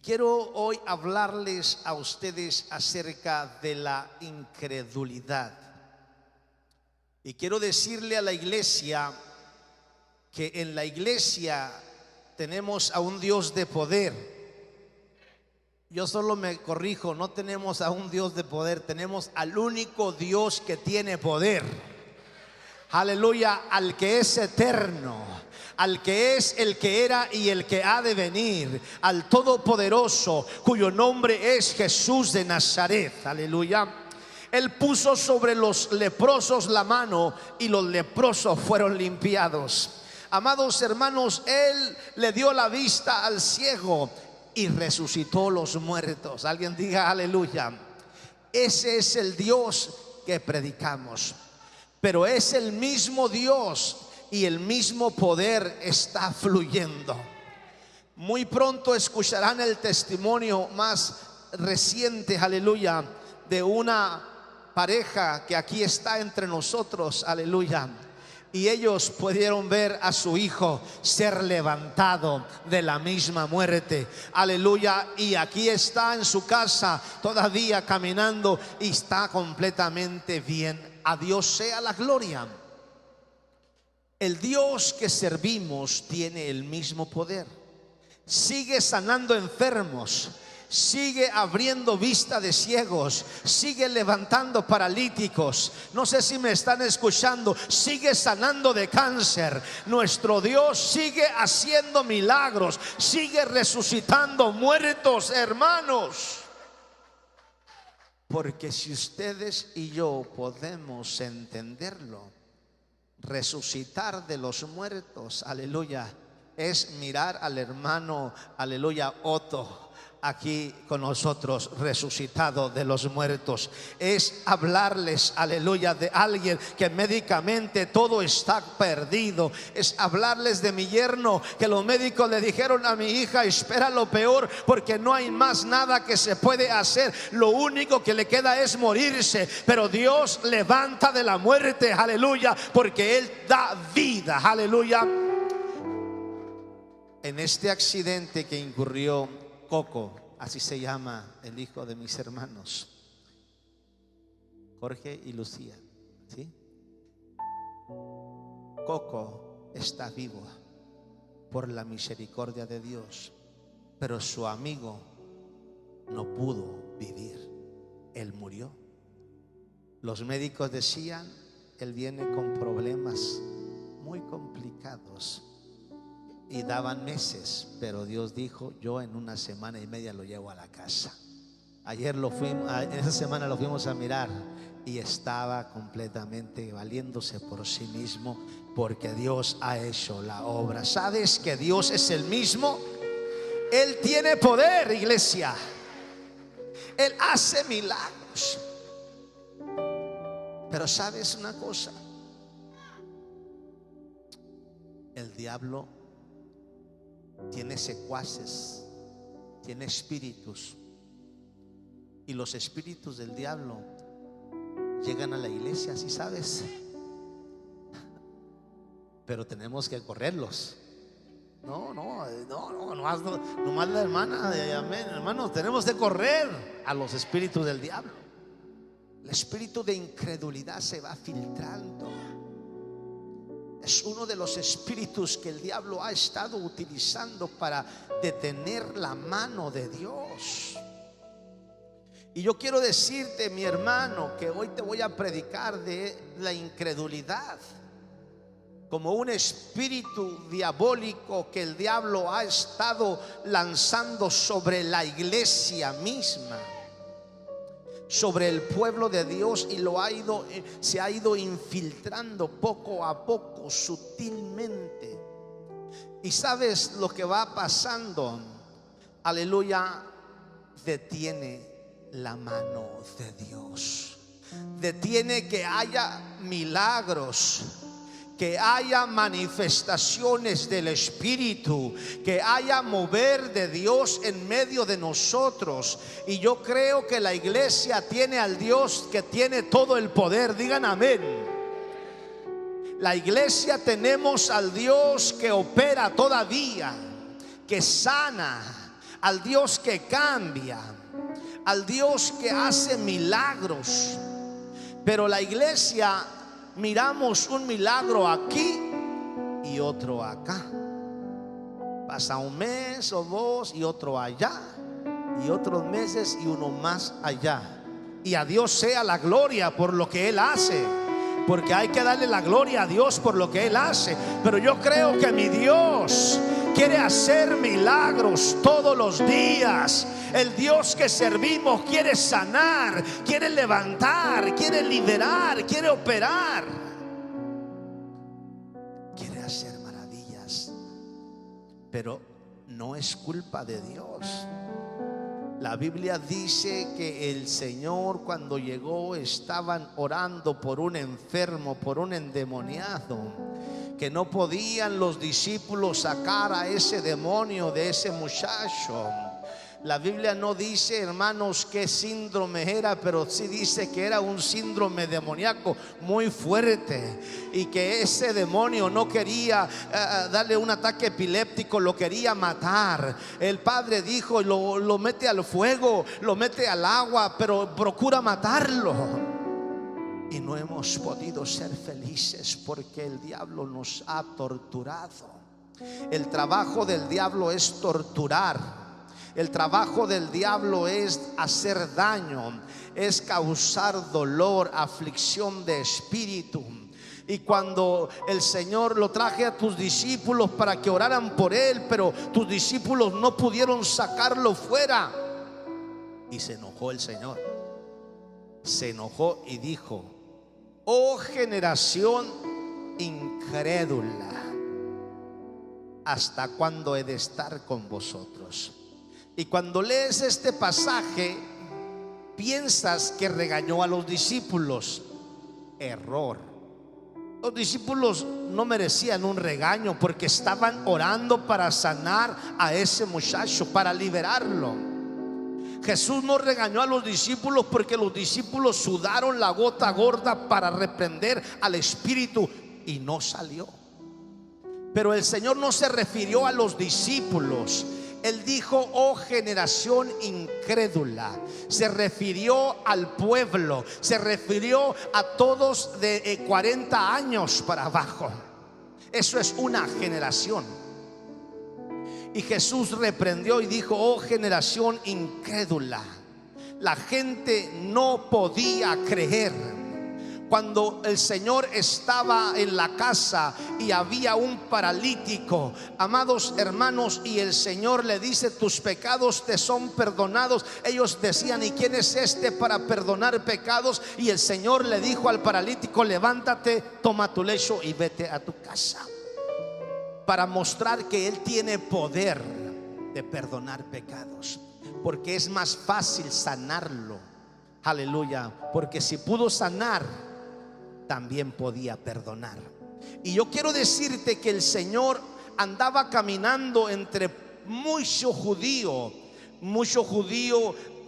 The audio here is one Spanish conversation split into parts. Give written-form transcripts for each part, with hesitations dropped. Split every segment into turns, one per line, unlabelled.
quiero hoy hablarles a ustedes acerca de la incredulidad. Y quiero decirle a la iglesia que en la iglesia tenemos a un Dios de poder. Yo solo me corrijo, no tenemos a un Dios de poder, tenemos al único Dios que tiene poder. Aleluya, al que es eterno, al que es el que era y el que ha de venir, al Todopoderoso, cuyo nombre es Jesús de Nazaret. Aleluya. Él puso sobre los leprosos la mano y los leprosos fueron limpiados. Amados hermanos, Él le dio la vista al ciego y resucitó los muertos. Alguien diga aleluya. Ese es el Dios que predicamos. Pero es el mismo Dios y el mismo poder está fluyendo. Muy pronto escucharán el testimonio más reciente, aleluya, de una pareja que aquí está entre nosotros, aleluya. Y ellos pudieron ver a su hijo ser levantado de la misma muerte, aleluya. Y aquí está en su casa todavía caminando y está completamente bien. A Dios sea la gloria. El Dios que servimos tiene el mismo poder. Sigue sanando enfermos, sigue abriendo vista de ciegos, sigue levantando paralíticos. No sé si me están escuchando. Sigue sanando de cáncer. Nuestro Dios sigue haciendo milagros, sigue resucitando muertos, hermanos. Porque si ustedes y yo podemos entenderlo, resucitar de los muertos, aleluya, es mirar al hermano, aleluya, Otto aquí con nosotros, resucitado de los muertos. Es hablarles, aleluya, de alguien que médicamente todo está perdido. Es hablarles de mi yerno, que los médicos le dijeron a mi hija: espera lo peor, porque no hay más nada que se puede hacer, lo único que le queda es morirse. Pero Dios levanta de la muerte, aleluya, porque Él da vida, aleluya. En este accidente que incurrió Coco, así se llama el hijo de mis hermanos, Jorge y Lucía, ¿sí? Coco está vivo por la misericordia de Dios, pero su amigo no pudo vivir. Él murió. Los médicos decían: él viene con problemas muy complicados. Y daban meses, pero Dios dijo: yo en 1 semana y media lo llevo a la casa. Ayer en esa semana lo fuimos a mirar y estaba completamente valiéndose por sí mismo, porque Dios ha hecho la obra. ¿Sabes que Dios es el mismo? Él tiene poder, iglesia. Él hace milagros. Pero ¿sabes una cosa? El diablo tiene secuaces, tiene espíritus, y los espíritus del diablo llegan a la iglesia, ¿sí sabes? Pero tenemos que correrlos. Nomás la hermana, amén, hermanos, tenemos que correr a los espíritus del diablo. El espíritu de incredulidad se va filtrando. Es uno de los espíritus que el diablo ha estado utilizando para detener la mano de Dios. Y yo quiero decirte, mi hermano, que hoy te voy a predicar de la incredulidad como un espíritu diabólico que el diablo ha estado lanzando sobre la iglesia misma, sobre el pueblo de Dios, y se ha ido infiltrando poco a poco, sutilmente. Y sabes lo que va pasando, aleluya, detiene la mano de Dios, detiene que haya milagros, que haya manifestaciones del Espíritu, que haya mover de Dios en medio de nosotros. Y yo creo que la iglesia tiene al Dios que tiene todo el poder. Digan amén. La iglesia tenemos al Dios que opera todavía, que sana, al Dios que cambia, al Dios que hace milagros. Pero la iglesia miramos un milagro aquí y otro acá. Pasa un mes o dos y otro allá, y otros meses y uno más allá. Y a Dios sea la gloria por lo que Él hace, porque hay que darle la gloria a Dios por lo que Él hace. Pero yo creo que mi Dios quiere hacer milagros todos los días. El Dios que servimos quiere sanar, quiere levantar, quiere liberar, quiere operar, quiere hacer maravillas. Pero no es culpa de Dios. La Biblia dice que el Señor, cuando llegó, estaban orando por un enfermo, por un endemoniado, que no podían los discípulos sacar a ese demonio de ese muchacho. La Biblia no dice, hermanos, qué síndrome era, pero sí dice que era un síndrome demoníaco muy fuerte, y que ese demonio no quería darle un ataque epiléptico, lo quería matar. El padre dijo, lo mete al fuego, lo mete al agua, pero procura matarlo. Y no hemos podido ser felices porque el diablo nos ha torturado. El trabajo del diablo es torturar. El trabajo del diablo es hacer daño, es causar dolor, aflicción de espíritu. Y cuando el Señor lo traje a tus discípulos para que oraran por él, pero tus discípulos no pudieron sacarlo fuera, y se enojó el Señor. Se enojó y dijo: oh generación incrédula, ¿hasta cuándo he de estar con vosotros? Y cuando lees este pasaje, piensas que regañó a los discípulos. Error. Los discípulos no merecían un regaño, porque estaban orando para sanar a ese muchacho, para liberarlo. Jesús no regañó a los discípulos porque los discípulos sudaron la gota gorda para reprender al espíritu y no salió. Pero el Señor no se refirió a los discípulos. Él dijo: oh generación incrédula. Se refirió al pueblo, se refirió a todos de 40 años para abajo. Eso es una generación. Y Jesús reprendió y dijo: oh generación incrédula. La gente no podía creer. Cuando el Señor estaba en la casa y había un paralítico, amados hermanos, y el Señor le dice: tus pecados te son perdonados. Ellos decían: ¿y quién es este para perdonar pecados? Y el Señor le dijo al paralítico: levántate, toma tu lecho y vete a tu casa. Para mostrar que Él tiene poder de perdonar pecados, porque es más fácil sanarlo. Aleluya. Porque si pudo sanar, también podía perdonar. Y yo quiero decirte que el Señor andaba caminando entre mucho judío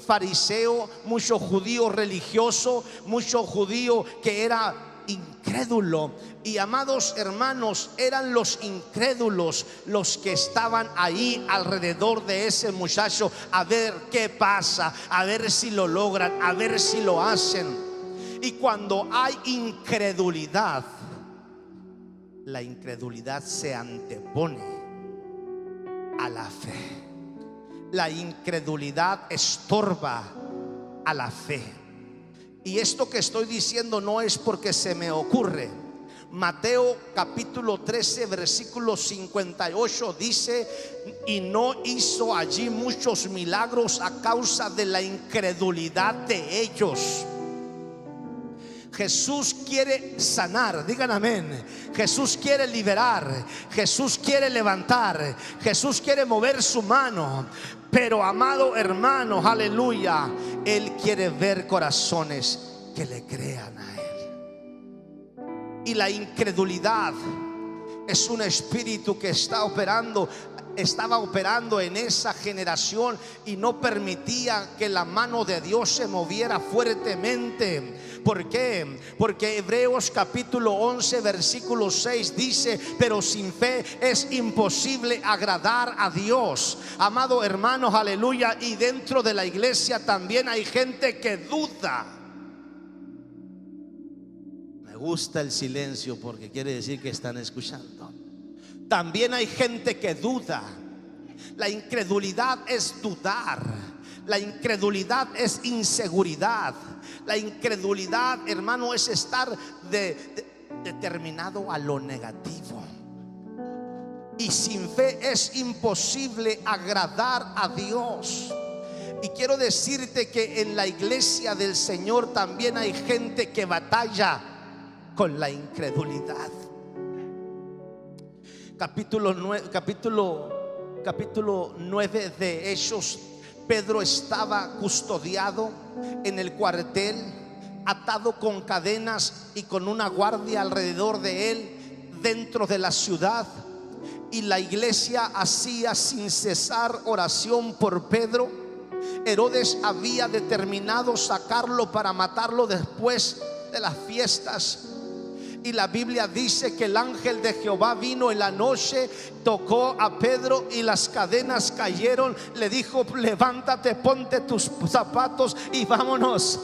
fariseo, mucho judío religioso, mucho judío que era incrédulo. Y amados hermanos, eran los incrédulos los que estaban ahí alrededor de ese muchacho, a ver qué pasa, a ver si lo logran, a ver si lo hacen. Y cuando hay incredulidad, la incredulidad se antepone a la fe. La incredulidad estorba a la fe. Y esto que estoy diciendo no es porque se me ocurre. Mateo capítulo 13 versículo 58 dice: y no hizo allí muchos milagros a causa de la incredulidad de ellos. Jesús quiere sanar, digan amén. Jesús quiere liberar, Jesús quiere levantar, Jesús quiere mover su mano. Pero amado hermano, aleluya, Él quiere ver corazones que le crean a Él. Y la incredulidad es un espíritu que está operando estaba operando en esa generación y no permitía que la mano de Dios se moviera fuertemente. ¿Por qué? Porque Hebreos capítulo 11 versículo 6 dice: pero sin fe es imposible agradar a Dios. Amado hermanos, aleluya. Y dentro de la iglesia también hay gente que duda. Me gusta el silencio porque quiere decir que están escuchando. También hay gente que duda. La incredulidad es dudar. La incredulidad es inseguridad. La incredulidad, hermano, es estar determinado a lo negativo. Y sin fe es imposible agradar a Dios. Y quiero decirte que en la iglesia del Señor también hay gente que batalla con la incredulidad. Capítulo 9 de Hechos. Pedro estaba custodiado en el cuartel, atado con cadenas y con una guardia alrededor de él dentro de la ciudad. Y la iglesia hacía sin cesar oración por Pedro. Herodes había determinado sacarlo para matarlo después de las fiestas. Y la Biblia dice que el ángel de Jehová vino en la noche, tocó a Pedro y las cadenas cayeron. Le dijo: levántate, ponte tus zapatos y vámonos.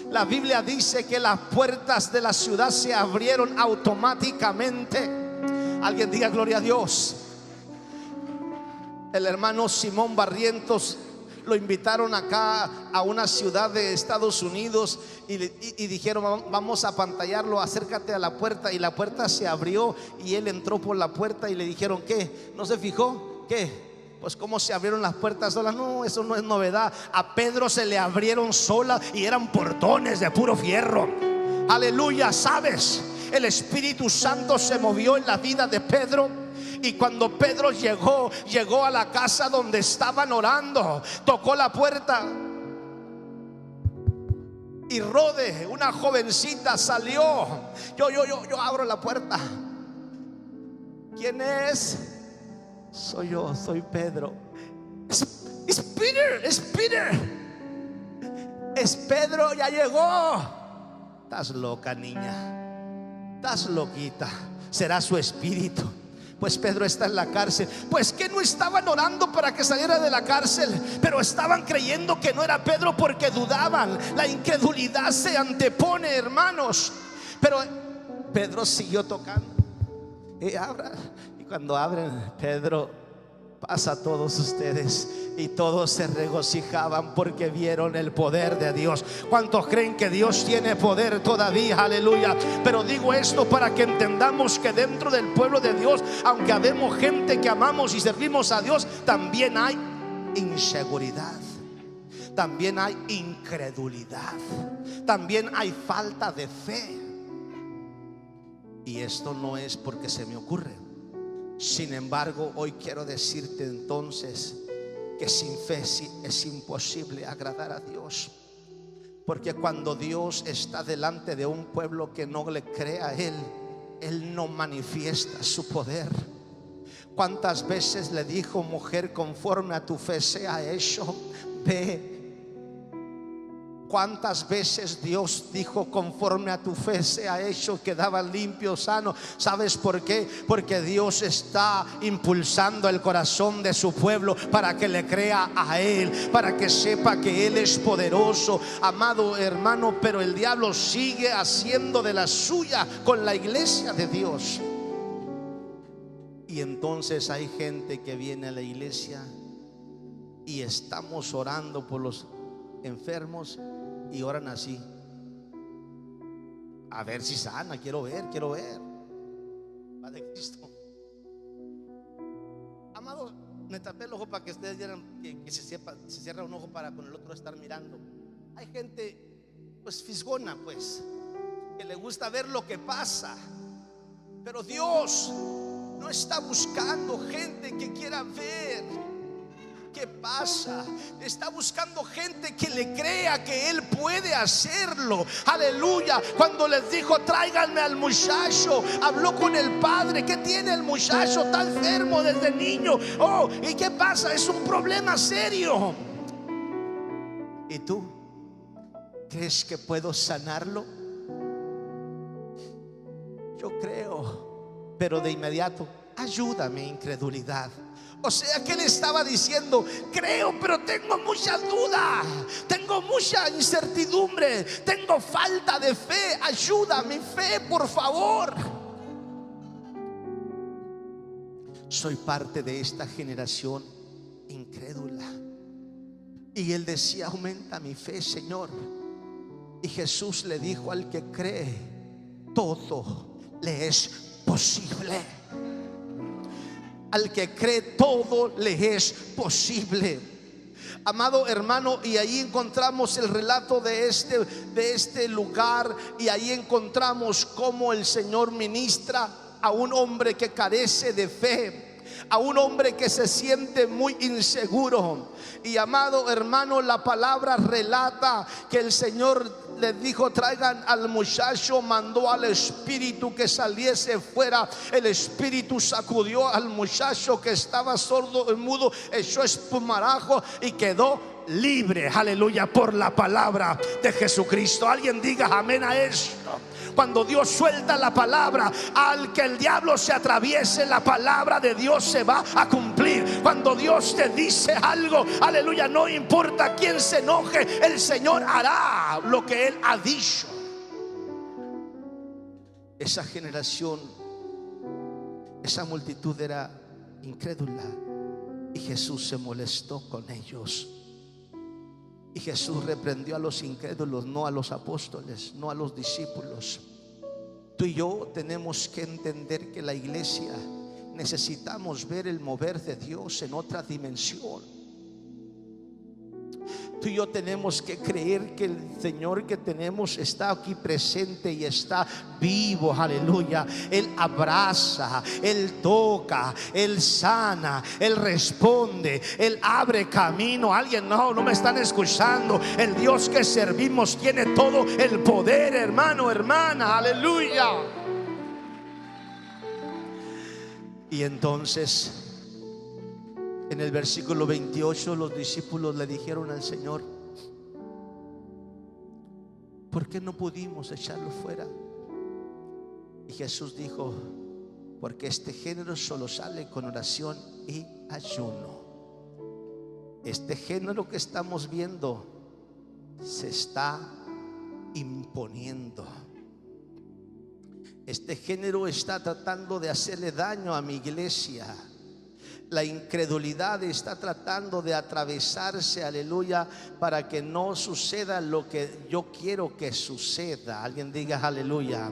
La Biblia dice que las puertas de la ciudad se abrieron automáticamente. Alguien diga gloria a Dios. El hermano Simón Barrientos lo invitaron acá a una ciudad de Estados Unidos y dijeron: vamos a pantallarlo, acércate a la puerta. Y la puerta se abrió y él entró por la puerta y le dijeron: ¿qué? ¿No se fijó? ¿Qué? Pues cómo se abrieron las puertas solas. No, eso no es novedad. A Pedro se le abrieron solas y eran portones de puro fierro. Aleluya. ¿Sabes? El Espíritu Santo se movió en la vida de Pedro. Y cuando Pedro llegó a la casa donde estaban orando, tocó la puerta y Rode, una jovencita, salió. Yo abro la puerta. ¿Quién es? Soy yo, soy Pedro. Es Peter, es Peter. Es Pedro, ya llegó. Estás loca, niña. Estás loquita. Será su espíritu. Pues Pedro está en la cárcel. Pues que no estaban orando para que saliera de la cárcel, pero estaban creyendo que no era Pedro porque dudaban. La incredulidad se antepone, hermanos. Pero Pedro siguió tocando y abra. Y cuando abren, Pedro pasa a todos ustedes. Y todos se regocijaban porque vieron el poder de Dios. ¿Cuántos creen que Dios tiene poder todavía? Aleluya. Pero digo esto para que entendamos que dentro del pueblo de Dios, aunque habemos gente que amamos y servimos a Dios, también hay inseguridad, también hay incredulidad, también hay falta de fe. Y esto no es porque se me ocurre. Sin embargo, hoy quiero decirte entonces que sin fe es imposible agradar a Dios. Porque cuando Dios está delante de un pueblo que no le cree a Él, Él no manifiesta su poder. ¿Cuántas veces le dijo: mujer, conforme a tu fe sea hecho, ve? ¿Cuántas veces Dios dijo: conforme a tu fe sea hecho? Quedaban limpios, sanos. ¿Sabes por qué? Porque Dios está impulsando el corazón de su pueblo para que le crea a Él, para que sepa que Él es poderoso. Amado hermano, pero el diablo sigue haciendo de la suya con la iglesia de Dios. Y entonces hay gente que viene a la iglesia y estamos orando por los enfermos y oran así: a ver si sana, quiero ver. Padre Cristo. Amados, me tapé el ojo para que ustedes vieran que se cierra un ojo para con el otro estar mirando. Hay gente pues fisgona, pues, que le gusta ver lo que pasa. Pero Dios no está buscando gente que quiera ver. ¿Qué pasa? Está buscando gente que le crea que él puede hacerlo. Aleluya. Cuando les dijo tráiganme al muchacho, habló con el padre. ¿Qué tiene el muchacho? Está enfermo desde niño. Oh, ¿y qué pasa? Es un problema serio. ¿Y tú crees que puedo sanarlo? Yo creo, pero de inmediato, ayúdame, incredulidad. O sea que él estaba diciendo, creo, pero tengo mucha duda, tengo mucha incertidumbre, tengo falta de fe. Ayuda mi fe, por favor. Soy parte de esta generación incrédula. Y él decía, aumenta mi fe, Señor. Y Jesús le dijo, al que cree, todo le es posible. Al que cree, todo le es posible. Amado hermano, y ahí encontramos el relato de este lugar. Y ahí encontramos cómo el Señor ministra a un hombre que carece de fe, a un hombre que se siente muy inseguro. Y amado hermano, la palabra relata que el Señor les dijo traigan al muchacho, mandó al espíritu que saliese fuera. El espíritu sacudió al muchacho que estaba sordo y mudo, echó espumarajo y quedó libre. Aleluya, por la palabra de Jesucristo. Alguien diga amén a esto. Cuando Dios suelta la palabra, al que el diablo se atraviese, la palabra de Dios se va a cumplir. Cuando Dios te dice algo, aleluya, no importa quién se enoje, el Señor hará lo que Él ha dicho. Esa generación, esa multitud era incrédula, y Jesús se molestó con ellos. Y Jesús reprendió a los incrédulos, no a los apóstoles, no a los discípulos. Tú y yo tenemos que entender que la iglesia necesitamos ver el mover de Dios en otra dimensión. Tú y yo tenemos que creer que el Señor que tenemos está aquí presente y está vivo, aleluya. Él abraza, Él toca, Él sana, Él responde, Él abre camino. Alguien no me están escuchando. El Dios que servimos tiene todo el poder, hermano, hermana, aleluya. Y entonces en el versículo 28 los discípulos le dijeron al Señor, ¿por qué no pudimos echarlo fuera? Y Jesús dijo, porque este género solo sale con oración y ayuno. Este género que estamos viendo se está imponiendo. Este género está tratando de hacerle daño a mi iglesia. La incredulidad está tratando de atravesarse, aleluya, para que no suceda lo que yo quiero que suceda. Alguien diga aleluya.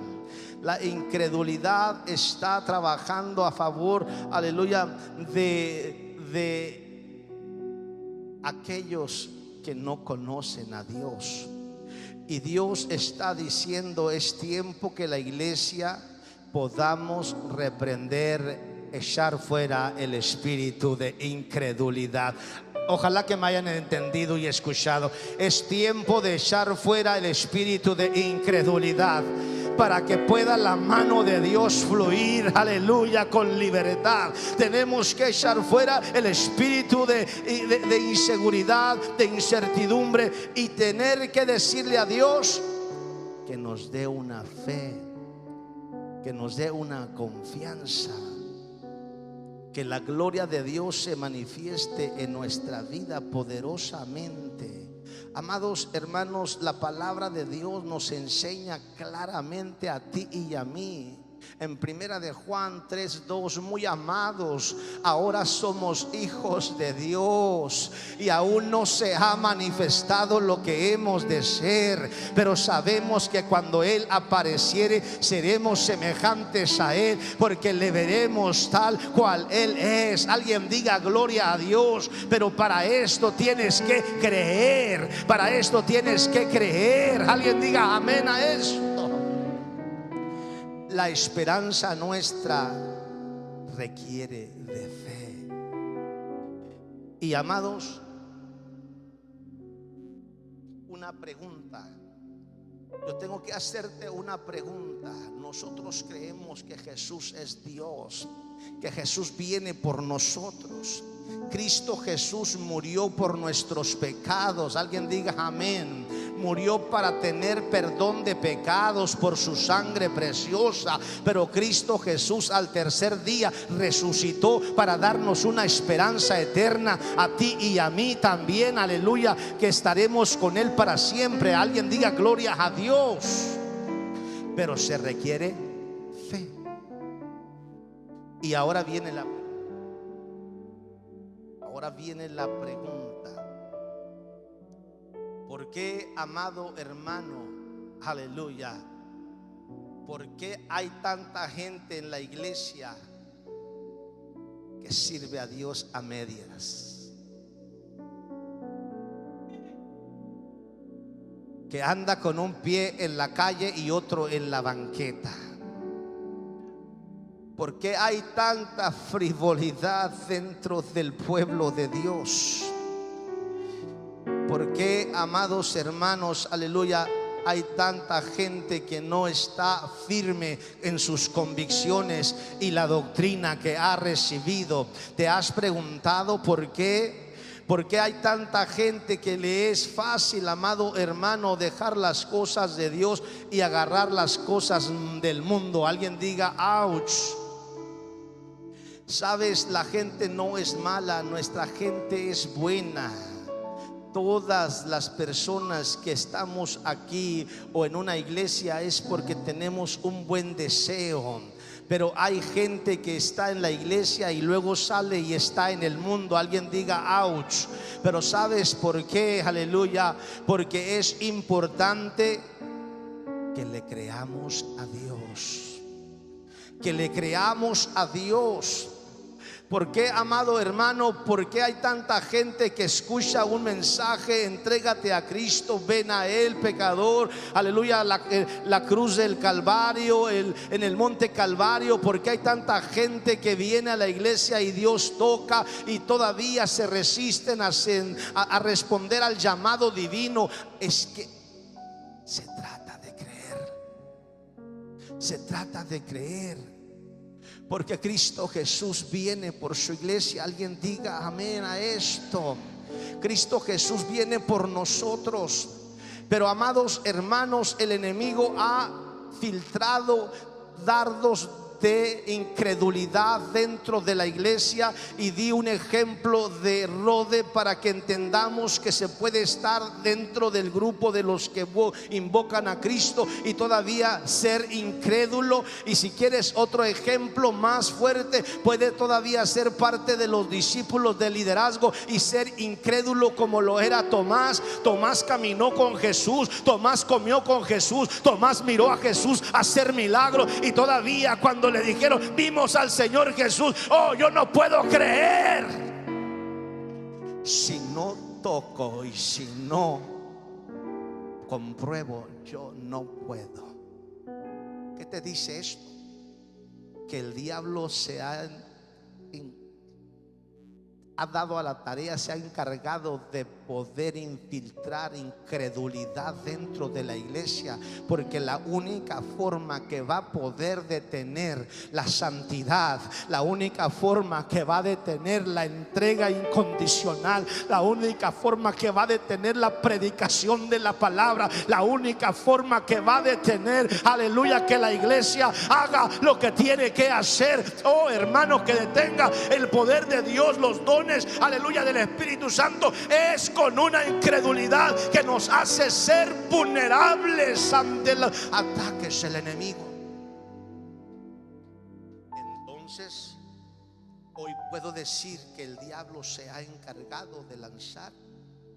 La incredulidad está trabajando a favor, aleluya, de aquellos que no conocen a Dios. Y Dios está diciendo, es tiempo que la iglesia podamos reprender, echar fuera el espíritu de incredulidad. Ojalá que me hayan entendido y escuchado. Es tiempo de echar fuera el espíritu de incredulidad, para que pueda la mano de Dios fluir, aleluya, con libertad. Tenemos que echar fuera el espíritu de inseguridad, de incertidumbre, y tener que decirle a Dios que nos dé una fe, que nos dé una confianza, que la gloria de Dios se manifieste en nuestra vida poderosamente. Amados hermanos, la palabra de Dios nos enseña claramente a ti y a mí. En primera de Juan 3:2, muy amados, ahora somos hijos de Dios y aún no se ha manifestado lo que hemos de ser, pero sabemos que cuando Él apareciere seremos semejantes a Él, porque le veremos tal cual Él es. Alguien diga gloria a Dios. Pero para esto tienes que creer, para esto tienes que creer. Alguien diga amén a esto. La esperanza nuestra requiere de fe. Y amados, una pregunta. Yo tengo que hacerte una pregunta. Nosotros creemos que Jesús es Dios, que Jesús viene por nosotros. Cristo Jesús murió por nuestros pecados. Alguien diga amén. Murió para tener perdón de pecados por su sangre preciosa. Pero Cristo Jesús al tercer día resucitó para darnos una esperanza eterna a ti y a mí también. Aleluya, que estaremos con Él para siempre. Alguien diga gloria a Dios. Pero se requiere fe. Y ahora viene la pregunta. ¿Por qué, amado hermano, aleluya, por qué hay tanta gente en la iglesia que sirve a Dios a medias? Que anda con un pie en la calle y otro en la banqueta. ¿Por qué hay tanta frivolidad dentro del pueblo de Dios? ¿Por qué, amados hermanos, aleluya, hay tanta gente que no está firme en sus convicciones y la doctrina que ha recibido? ¿Te has preguntado por qué? ¿Por qué hay tanta gente que le es fácil, amado hermano, dejar las cosas de Dios y agarrar las cosas del mundo? Alguien diga ouch. Sabes, la gente no es mala, nuestra gente es buena. Todas las personas que estamos aquí o en una iglesia es porque tenemos un buen deseo. Pero hay gente que está en la iglesia y luego sale y está en el mundo. Alguien diga ouch. Pero ¿sabes por qué? Aleluya. Porque es importante que le creamos a Dios. Que le creamos a Dios. ¿Por qué, amado hermano? ¿Por qué hay tanta gente que escucha un mensaje? Entrégate a Cristo, ven a Él, pecador. Aleluya, la cruz del Calvario, en el monte Calvario. ¿Por qué hay tanta gente que viene a la iglesia y Dios toca y todavía se resisten a responder al llamado divino? Es que se trata de creer. Se trata de creer. Porque Cristo Jesús viene por su iglesia. Alguien diga amén a esto. Cristo Jesús viene por nosotros. Pero, amados hermanos, el enemigo ha filtrado dardos de incredulidad dentro de la iglesia, y di un ejemplo de Rode para que entendamos que se puede estar dentro del grupo de los que invocan a Cristo y todavía ser incrédulo. Y si quieres otro ejemplo más fuerte, puede todavía ser parte de los discípulos del liderazgo y ser incrédulo como lo era Tomás. Tomás caminó con Jesús, Tomás comió con Jesús, Tomás miró a Jesús hacer milagros, y todavía cuando le dijeron vimos al Señor Jesús, oh, yo no puedo creer si no toco y si no compruebo, yo no puedo. ¿Qué te dice esto? Que el diablo ha dado a la tarea, se ha encargado de poder infiltrar incredulidad dentro de la iglesia, porque la única forma que va a poder detener la santidad, la única forma que va a detener la entrega incondicional, la única forma que va a detener la predicación de la palabra, la única forma que va a detener, aleluya, que la iglesia haga lo que tiene que hacer, oh hermano, que detenga el poder de Dios, los dones, aleluya, del Espíritu Santo, es con una incredulidad que nos hace ser vulnerables ante los ataques del enemigo. Entonces, hoy puedo decir que el diablo se ha encargado de lanzar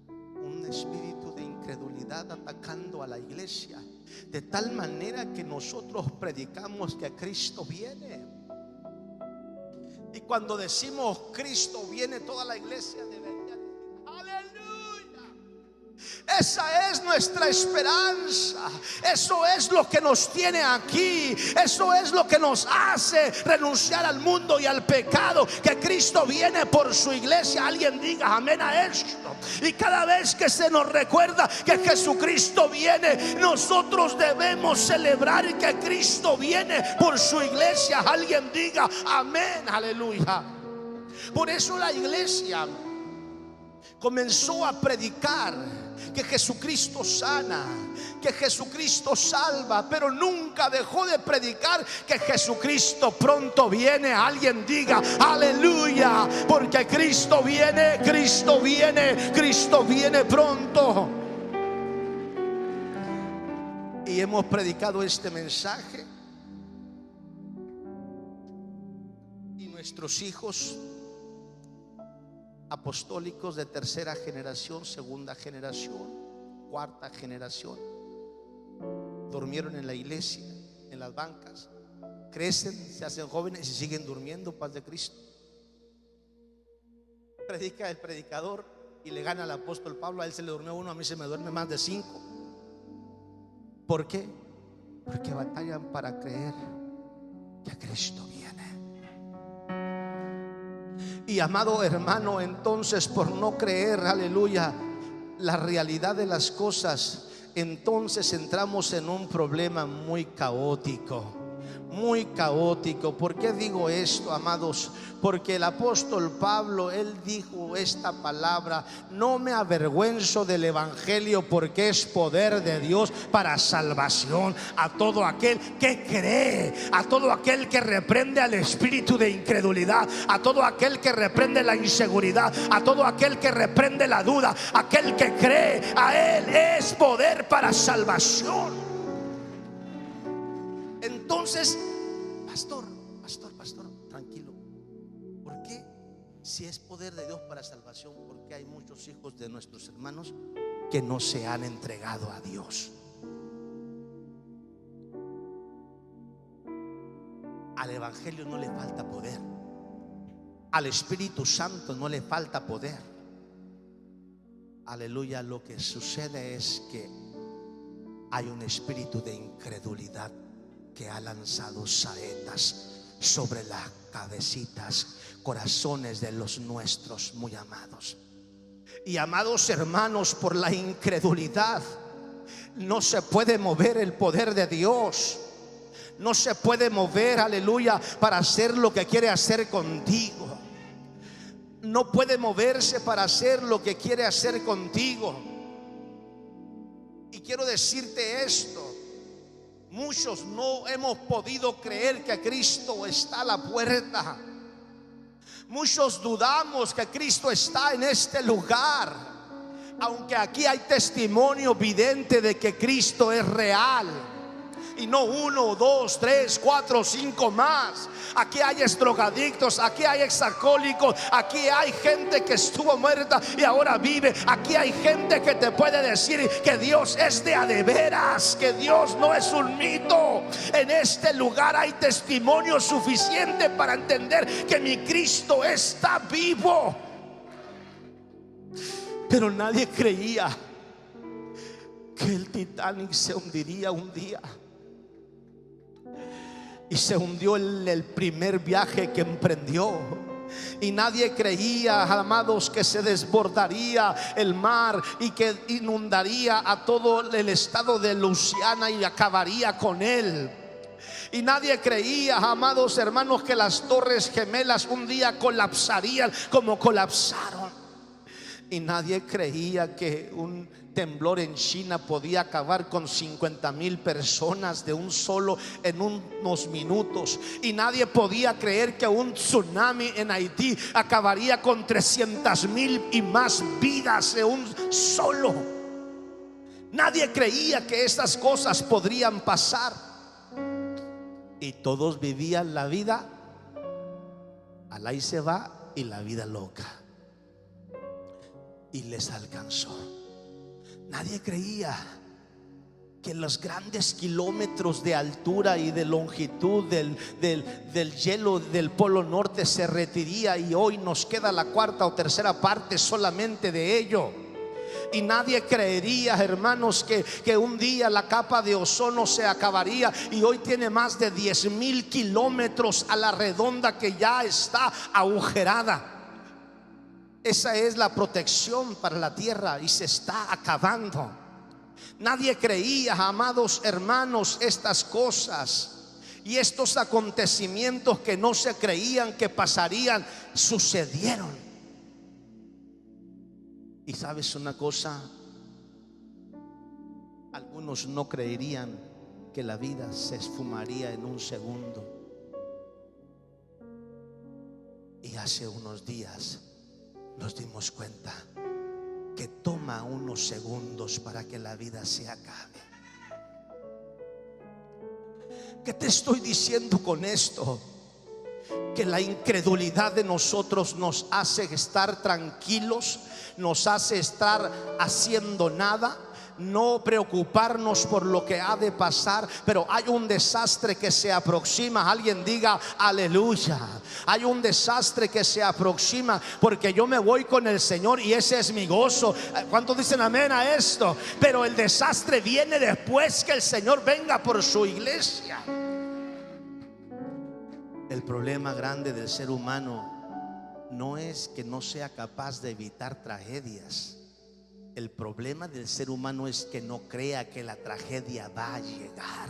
un espíritu de incredulidad atacando a la iglesia, de tal manera que nosotros predicamos que Cristo viene. Y cuando decimos Cristo viene, toda la iglesia debería decir aleluya. Esa es nuestra esperanza. Eso es lo que nos tiene aquí. Eso es lo que nos hace renunciar al mundo y al pecado, que Cristo viene por su iglesia. Alguien diga amén a esto. Y cada vez que se nos recuerda que Jesucristo viene, nosotros debemos celebrar que Cristo viene por su iglesia. Alguien diga amén, aleluya. Por eso la iglesia comenzó a predicar que Jesucristo sana, que Jesucristo salva, pero nunca dejó de predicar que Jesucristo pronto viene. Alguien diga aleluya, porque Cristo viene, Cristo viene, Cristo viene pronto. Y hemos predicado este mensaje, y nuestros hijos apostólicos de tercera generación, segunda generación, cuarta generación, durmieron en la iglesia, en las bancas, crecen, se hacen jóvenes y siguen durmiendo. Paz de Cristo. Predica el predicador y le gana al apóstol Pablo. A él se le durmió uno, a mí se me duerme más de 5. ¿Por qué? Porque batallan para creer que Cristo viene. Y amado hermano, entonces por no creer, aleluya, la realidad de las cosas, entonces entramos en un problema muy caótico. Muy caótico. ¿Por qué digo esto, amados? Porque el apóstol Pablo, él dijo esta palabra: no me avergüenzo del evangelio, porque es poder de Dios para salvación a todo aquel que cree, a todo aquel que reprende al espíritu de incredulidad, a todo aquel que reprende la inseguridad, a todo aquel que reprende la duda. Aquel que cree, a él es poder para salvación. Entonces, pastor, tranquilo. ¿Por qué? Si es poder de Dios para salvación, ¿por qué hay muchos hijos de nuestros hermanos que no se han entregado a Dios? Al evangelio no le falta poder, al Espíritu Santo no le falta poder. Aleluya. Lo que sucede es que hay un espíritu de incredulidad que ha lanzado saetas sobre las cabecitas, corazones de los nuestros muy amados. Y amados hermanos, por la incredulidad no se puede mover el poder de Dios. No se puede mover, aleluya, para hacer lo que quiere hacer contigo. No puede moverse para hacer lo que quiere hacer contigo. Y quiero decirte esto: muchos no hemos podido creer que Cristo está a la puerta. Muchos dudamos que Cristo está en este lugar, aunque aquí hay testimonio evidente de que Cristo es real. Y no 1, 2, 3, 4, 5 más. Aquí hay drogadictos, aquí hay exalcohólicos, aquí hay gente que estuvo muerta y ahora vive. Aquí hay gente que te puede decir que Dios es de a de veras, que Dios no es un mito. En este lugar hay testimonio suficiente para entender que mi Cristo está vivo. Pero nadie creía que el Titanic se hundiría un día. Y se hundió el primer viaje que emprendió. Y nadie creía, amados, que se desbordaría el mar y que inundaría a todo el estado de Luisiana y acabaría con él. Y nadie creía, amados hermanos, que las Torres Gemelas un día colapsarían como colapsaron. Y nadie creía que un temblor en China podía acabar con 50,000 personas de un solo en unos minutos. Y nadie podía creer que un tsunami en Haití acabaría con 300,000 y más vidas de un solo. Nadie creía que estas cosas podrían pasar. Y todos vivían la vida al ahí se va y la vida loca. Y les alcanzó. Nadie creía que los grandes kilómetros de altura y de longitud del hielo del Polo Norte se retiraría, y hoy nos queda la cuarta o tercera parte solamente de ello. Y nadie creería, hermanos, que un día la capa de ozono se acabaría. Y hoy tiene más de 10,000 kilómetros a la redonda que ya está agujerada. Esa es la protección para la tierra y se está acabando. Nadie creía, amados hermanos, estas cosas. Y estos acontecimientos que no se creían que pasarían, sucedieron. Y sabes una cosa, algunos no creerían que la vida se esfumaría en un segundo. Y hace unos días nos dimos cuenta que toma unos segundos para que la vida se acabe. ¿Qué te estoy diciendo con esto? Que la incredulidad de nosotros nos hace estar tranquilos, nos hace estar haciendo nada, no preocuparnos por lo que ha de pasar. Pero hay un desastre que se aproxima. Alguien diga aleluya. Hay un desastre que se aproxima, porque yo me voy con el Señor y ese es mi gozo. ¿Cuántos dicen amén a esto? Pero el desastre viene después que el Señor venga por su iglesia. El problema grande del ser humano no es que no sea capaz de evitar tragedias. El problema del ser humano es que no crea que la tragedia va a llegar.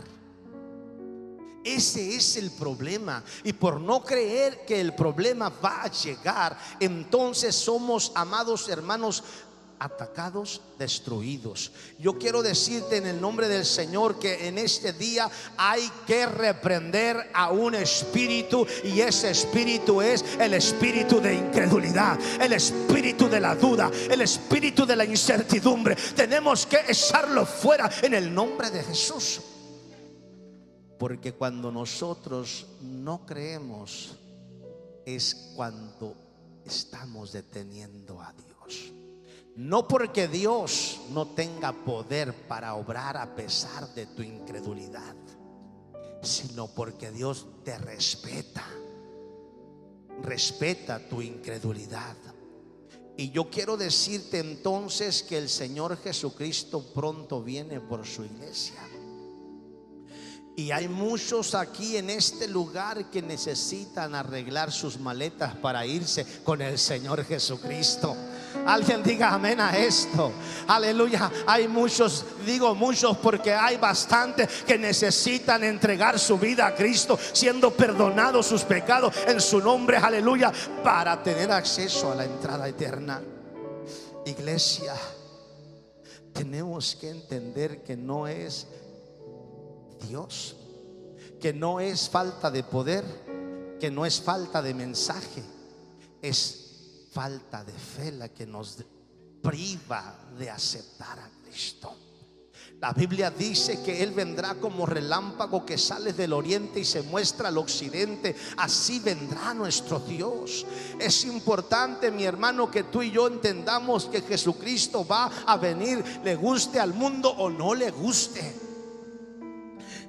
Ese es el problema. Y por no creer que el problema va a llegar, entonces somos, amados hermanos, atacados, destruidos. Yo quiero decirte en el nombre del Señor que en este día hay que reprender a un espíritu, y ese espíritu es el espíritu de incredulidad, el espíritu de la duda, el espíritu de la incertidumbre. Tenemos que echarlo fuera en el nombre de Jesús. Porque cuando nosotros no creemos es cuando estamos deteniendo a Dios. No porque Dios no tenga poder para obrar a pesar de tu incredulidad, sino porque Dios te respeta. Respeta tu incredulidad. Y yo quiero decirte entonces que el Señor Jesucristo pronto viene por su iglesia. Y hay muchos aquí en este lugar que necesitan arreglar sus maletas para irse con el Señor Jesucristo. Alguien diga amén a esto. Aleluya. Hay muchos, digo muchos porque hay bastantes que necesitan entregar su vida a Cristo, siendo perdonados sus pecados en su nombre, aleluya, para tener acceso a la entrada eterna. Iglesia, tenemos que entender que no es Dios, que no es falta de poder, que no es falta de mensaje, es falta de fe la que nos priva de aceptar a Cristo. La Biblia dice que Él vendrá como relámpago que sale del oriente y se muestra al occidente. Así vendrá nuestro Dios. Es importante, mi hermano, que tú y yo entendamos que Jesucristo va a venir, le guste al mundo o no le guste.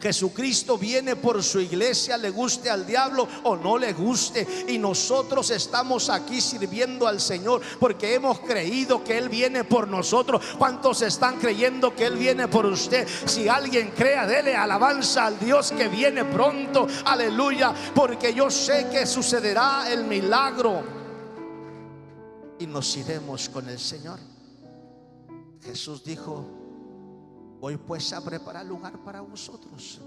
Jesucristo viene por su iglesia, le guste al diablo o no le guste. Y nosotros estamos aquí sirviendo al Señor porque hemos creído que Él viene por nosotros. ¿Cuántos están creyendo que Él viene por usted? Si alguien crea, dele alabanza al Dios que viene pronto. Aleluya. Porque yo sé que sucederá el milagro y nos iremos con el Señor. Jesús dijo: voy pues a preparar lugar para vosotros.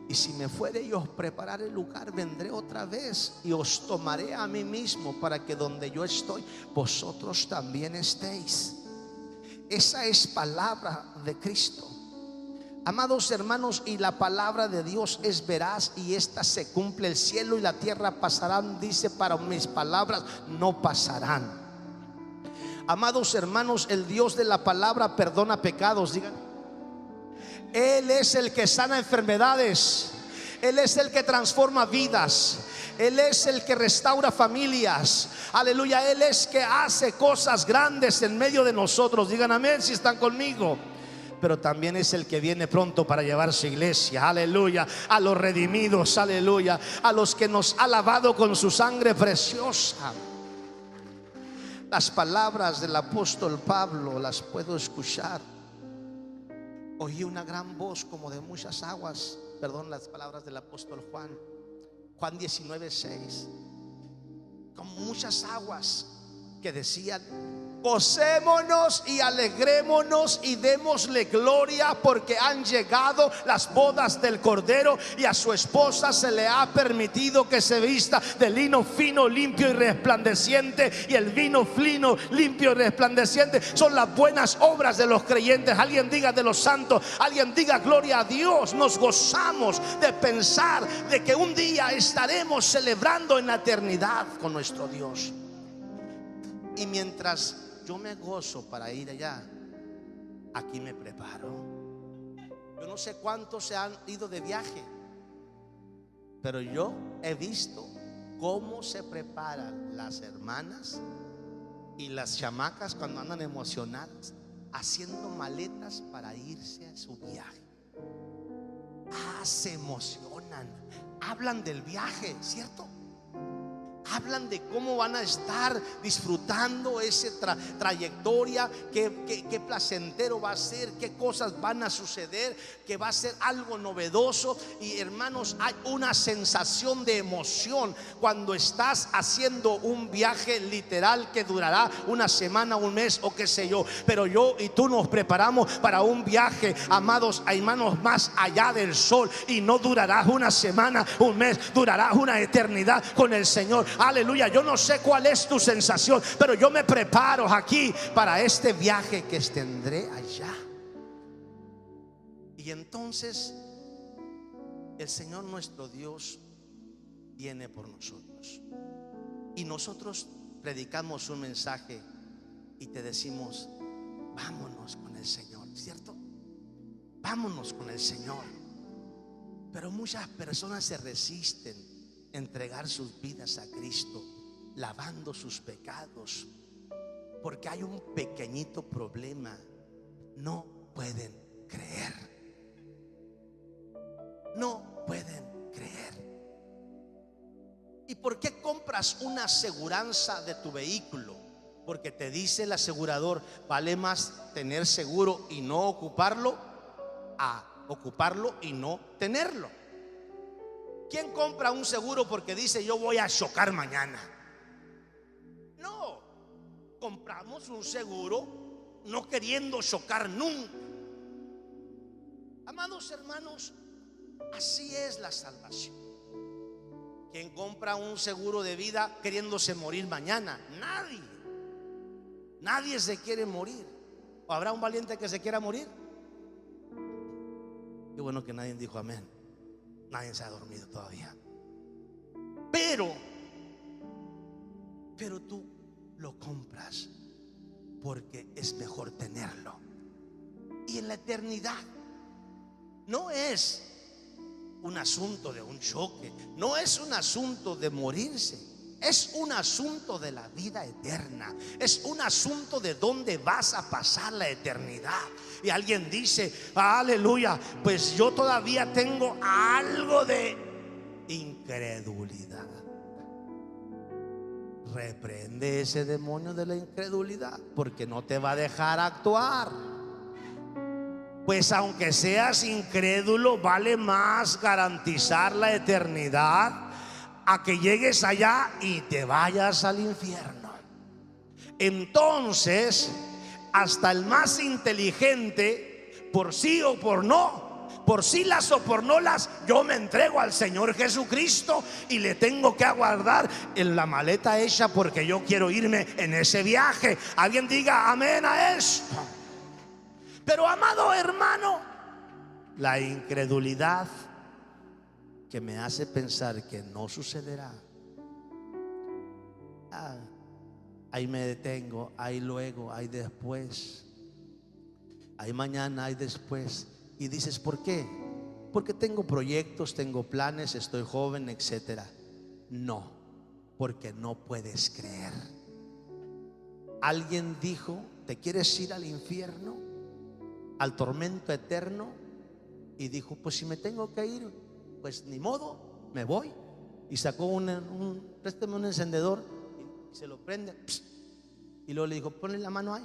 Y si me fuere y os preparar el lugar, vendré otra vez y os tomaré a mí mismo, para que donde yo estoy, vosotros también estéis. Esa es palabra de Cristo. Amados hermanos, y la palabra de Dios es veraz y esta se cumple. El cielo y la tierra pasarán, dice, para mis palabras no pasarán. Amados hermanos, el Dios de la palabra perdona pecados. Digan: Él es el que sana enfermedades. Él es el que transforma vidas. Él es el que restaura familias. Aleluya. Él es que hace cosas grandes en medio de nosotros. Digan amén si están conmigo. Pero también es el que viene pronto para llevar su iglesia, aleluya, a los redimidos, aleluya, a los que nos ha lavado con su sangre preciosa. Las palabras del apóstol Pablo las puedo escuchar. Oí una gran voz como de muchas aguas. Perdón, las palabras del apóstol Juan. Juan 19:6. Como muchas aguas que decían: gocémonos y alegrémonos y démosle gloria, porque han llegado las bodas del Cordero y a su esposa se le ha permitido que se vista de lino fino, limpio y resplandeciente. Y el vino fino, limpio y resplandeciente son las buenas obras de los creyentes. Alguien diga de los santos, alguien diga gloria a Dios. Nos gozamos de pensar de que un día estaremos celebrando en la eternidad con nuestro Dios. Y mientras yo me gozo para ir allá, aquí me preparo. Yo no sé cuántos se han ido de viaje, pero yo he visto cómo se preparan las hermanas y las chamacas cuando andan emocionadas, haciendo maletas para irse a su viaje. Se emocionan, hablan del viaje, ¿cierto? Hablan de cómo van a estar disfrutando esa trayectoria, qué placentero va a ser, qué cosas van a suceder, que va a ser algo novedoso. Y hermanos, hay una sensación de emoción cuando estás haciendo un viaje literal que durará una semana, un mes o qué sé yo. Pero yo y tú nos preparamos para un viaje, amados hermanos, más allá del sol. Y no durará una semana, un mes, durará una eternidad con el Señor. Aleluya. Yo no sé cuál es tu sensación, pero yo me preparo aquí para este viaje que tendré allá. Y entonces el Señor nuestro Dios viene por nosotros. Y nosotros predicamos un mensaje y te decimos: vámonos con el Señor, ¿cierto? Vámonos con el Señor. Pero muchas personas se resisten entregar sus vidas a Cristo, lavando sus pecados, porque hay un pequeñito problema: no pueden creer. No pueden creer. ¿Y por qué compras una aseguranza de tu vehículo? Porque te dice el asegurador: vale más tener seguro y no ocuparlo a ocuparlo y no tenerlo. ¿Quién compra un seguro porque dice: yo voy a chocar mañana? No, compramos un seguro no queriendo chocar nunca. Amados hermanos, así es la salvación. ¿Quién compra un seguro de vida queriéndose morir mañana? Nadie. Nadie se quiere morir. ¿O habrá un valiente que se quiera morir? Qué bueno que nadie dijo amén. Nadie se ha dormido todavía. Pero tú lo compras porque es mejor tenerlo. Y en la eternidad no es un asunto de un choque, no es un asunto de morirse. Es un asunto de la vida eterna. Es un asunto de dónde vas a pasar la eternidad. Y alguien dice: aleluya, pues yo todavía tengo algo de incredulidad. Reprende ese demonio de la incredulidad, porque no te va a dejar actuar. Pues aunque seas incrédulo, vale más garantizar la eternidad a que llegues allá y te vayas al infierno. Entonces, hasta el más inteligente, por sí o por no, por sí las o por no las, yo me entrego al Señor Jesucristo y le tengo que aguardar en la maleta hecha, porque yo quiero irme en ese viaje. Alguien diga amén a esto. Pero amado hermano, la incredulidad que me hace pensar que no sucederá, ahí me detengo, ahí luego, ahí después, ahí mañana, ahí después. Y dices: ¿por qué? Porque tengo proyectos, tengo planes, estoy joven, etcétera. No, porque no puedes creer. Alguien dijo: ¿te quieres ir al infierno, al tormento eterno? Y dijo: pues si me tengo que ir, pues ni modo, me voy. Y sacó préstame un encendedor y se lo prende, Y luego le dijo, ponle la mano ahí.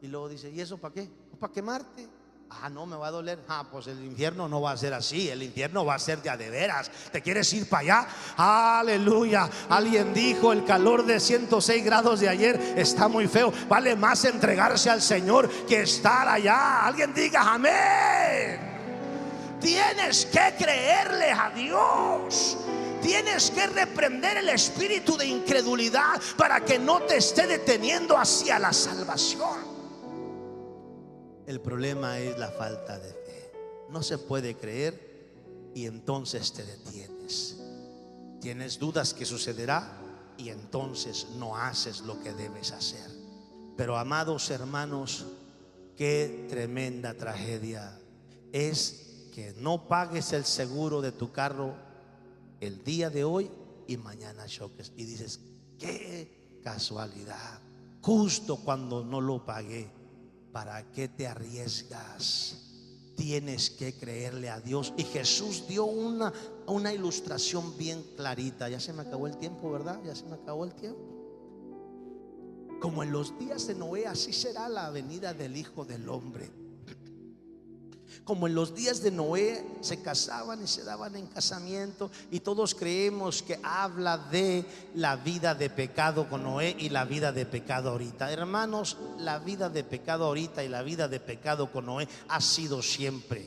Y luego dice, ¿y eso para qué? Pues para quemarte. Ah, no, me va a doler. Ah, pues el infierno no va a ser así. El infierno va a ser de veras. ¿Te quieres ir para allá? Aleluya. Alguien dijo, el calor de 106 grados de ayer está muy feo. Vale más entregarse al Señor que estar allá. Alguien diga amén. Tienes que creerle a Dios. Tienes que reprender el espíritu de incredulidad para que no te esté deteniendo hacia la salvación. El problema es la falta de fe. No se puede creer y entonces te detienes. Tienes dudas que sucederá y entonces no haces lo que debes hacer. Pero amados hermanos, qué tremenda tragedia es que no pagues el seguro de tu carro el día de hoy y mañana choques. Y dices, qué casualidad, justo cuando no lo pagué. ¿Para qué te arriesgas? Tienes que creerle a Dios. Y Jesús dio una ilustración bien clarita. Ya se me acabó el tiempo, ¿verdad? Ya se me acabó el tiempo. Como en los días de Noé, así será la venida del Hijo del Hombre. Como en los días de Noé se casaban y se daban en casamiento, y todos creemos que habla de la vida de pecado con Noé y la vida de pecado ahorita. Hermanos, la vida de pecado ahorita y la vida de pecado con Noé ha sido siempre.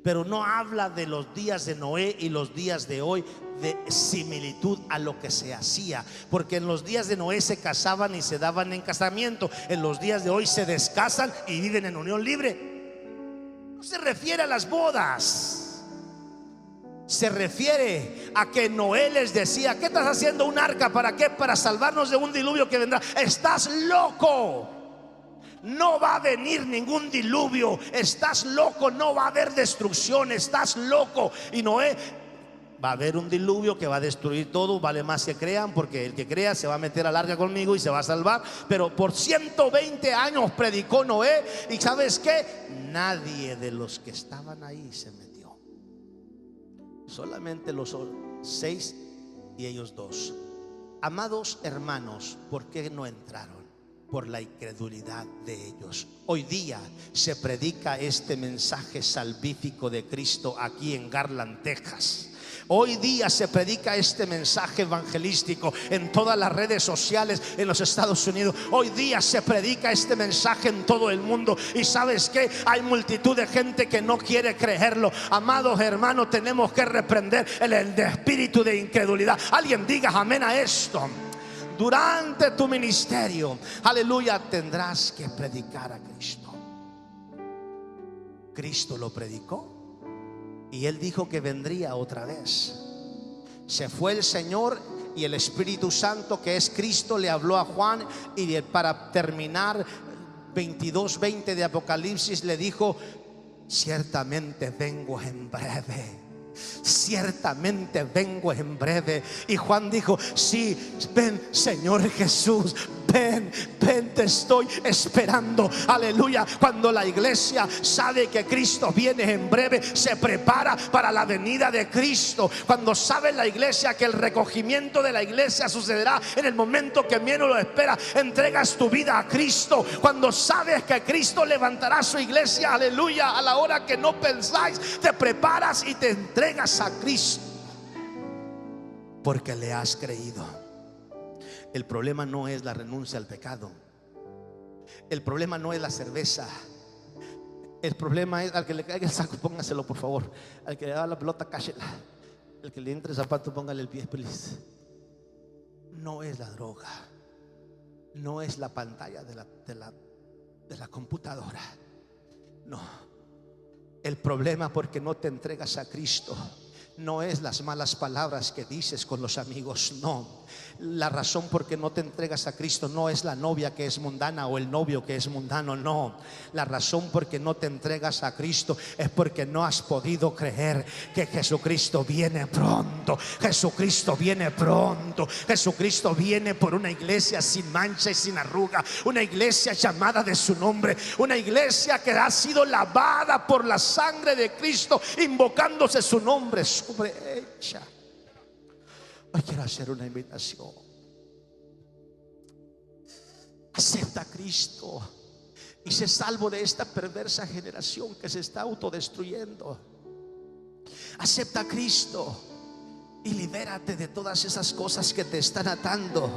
Pero no habla de los días de Noé y los días de hoy de similitud a lo que se hacía, porque en los días de Noé se casaban y se daban en casamiento. En los días de hoy se descasan y viven en unión libre. No se refiere a las bodas, se refiere a que Noé les decía: ¿qué estás haciendo un arca? ¿Para qué? Para salvarnos de un diluvio que vendrá. Estás loco. No va a venir ningún diluvio. Estás loco. No va a haber destrucción. Estás loco. Y Noé: va a haber un diluvio que va a destruir todo. Vale más que crean, porque el que crea se va a meter al arca conmigo y se va a salvar. Pero por 120 años predicó Noé, y ¿sabes qué? Nadie de los que estaban ahí se metió. Solamente los 6 y ellos 2. Amados hermanos, ¿por qué no entraron? Por la incredulidad de ellos. Hoy día se predica este mensaje salvífico de Cristo aquí en Garland, Texas. Hoy día se predica este mensaje evangelístico en todas las redes sociales en los Estados Unidos. Hoy día se predica este mensaje en todo el mundo. Y ¿sabes qué? Hay multitud de gente que no quiere creerlo. Amados hermanos, tenemos que reprender el espíritu de incredulidad. Alguien diga amén a esto. Durante tu ministerio, aleluya, tendrás que predicar a Cristo. Cristo lo predicó y Él dijo que vendría otra vez. Se fue el Señor y el Espíritu Santo, que es Cristo, le habló a Juan, y para terminar 22:20 de Apocalipsis le dijo: ciertamente vengo en breve. Ciertamente vengo en breve. Y Juan dijo: sí, ven Señor Jesús, ven, ven, te estoy esperando. Aleluya. Cuando la iglesia sabe que Cristo viene en breve, se prepara para la venida de Cristo. Cuando sabe la iglesia que el recogimiento de la iglesia sucederá en el momento que menos lo espera, entregas tu vida a Cristo. Cuando sabes que Cristo levantará su iglesia, aleluya, a la hora que no pensáis, te preparas y te entregas a Cristo, porque le has creído. El problema no es la renuncia al pecado. El problema no es la cerveza. El problema es: al que le caiga el saco, póngaselo por favor. Al que le da la pelota, cáchela. El que le entre el zapato, póngale el pie, please. No es la droga. No es la pantalla de la computadora. No. El problema, porque no te entregas a Cristo, no es las malas palabras que dices con los amigos. No. La razón por qué no te entregas a Cristo no es la novia que es mundana o el novio que es mundano. No. La razón por qué no te entregas a Cristo es porque no has podido creer que Jesucristo viene pronto. Jesucristo viene pronto. Jesucristo viene por una iglesia sin mancha y sin arruga, una iglesia llamada de su nombre, una iglesia que ha sido lavada por la sangre de Cristo, invocándose su nombre sobre ella. Hoy quiero hacer una invitación. Acepta a Cristo y sé salvo de esta perversa generación que se está autodestruyendo. Acepta a Cristo y libérate de todas esas cosas que te están atando.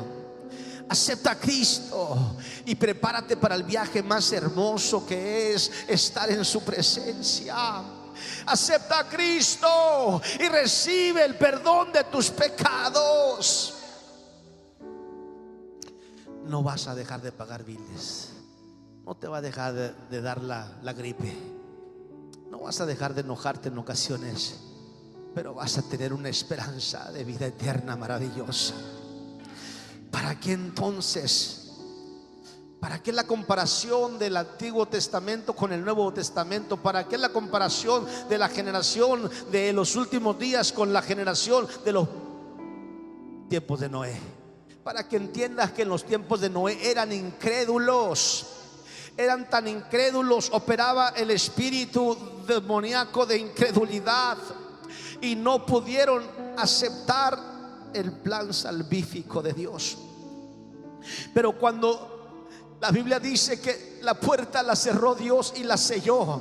Acepta a Cristo y prepárate para el viaje más hermoso que es estar en su presencia. Acepta a Cristo y recibe el perdón de tus pecados. No vas a dejar de pagar biles. No te va a dejar de dar la gripe. No vas a dejar de enojarte en ocasiones, pero vas a tener una esperanza de vida eterna maravillosa. ¿Para qué entonces? ¿Para qué la comparación del Antiguo Testamento con el Nuevo Testamento? ¿Para qué la comparación de la generación de los últimos días con la generación de los tiempos de Noé? Para que entiendas que en los tiempos de Noé eran incrédulos. Eran tan incrédulos, operaba el espíritu demoníaco de incredulidad y no pudieron aceptar el plan salvífico de Dios. Pero cuando la Biblia dice que la puerta la cerró Dios y la selló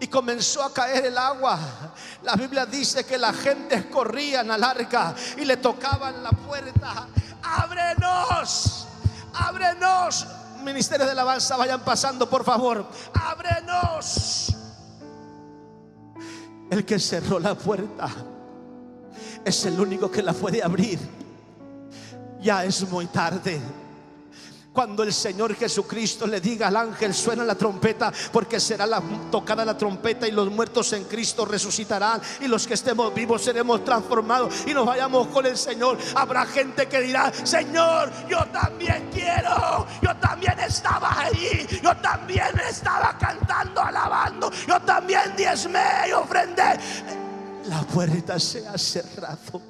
y comenzó a caer el agua, la Biblia dice que la gente corrían al arca y le tocaban la puerta. Ábrenos, ábrenos. Ministerio de alabanza, vayan pasando por favor. Ábrenos. El que cerró la puerta es el único que la puede abrir. Ya es muy tarde. Cuando el Señor Jesucristo le diga al ángel: suena la trompeta, porque será tocada la trompeta y los muertos en Cristo resucitarán y los que estemos vivos seremos transformados y nos vayamos con el Señor. Habrá gente que dirá: Señor, yo también quiero, yo también estaba allí, yo también estaba cantando, alabando, yo también diezmé y ofrendé. La puerta se ha cerrado.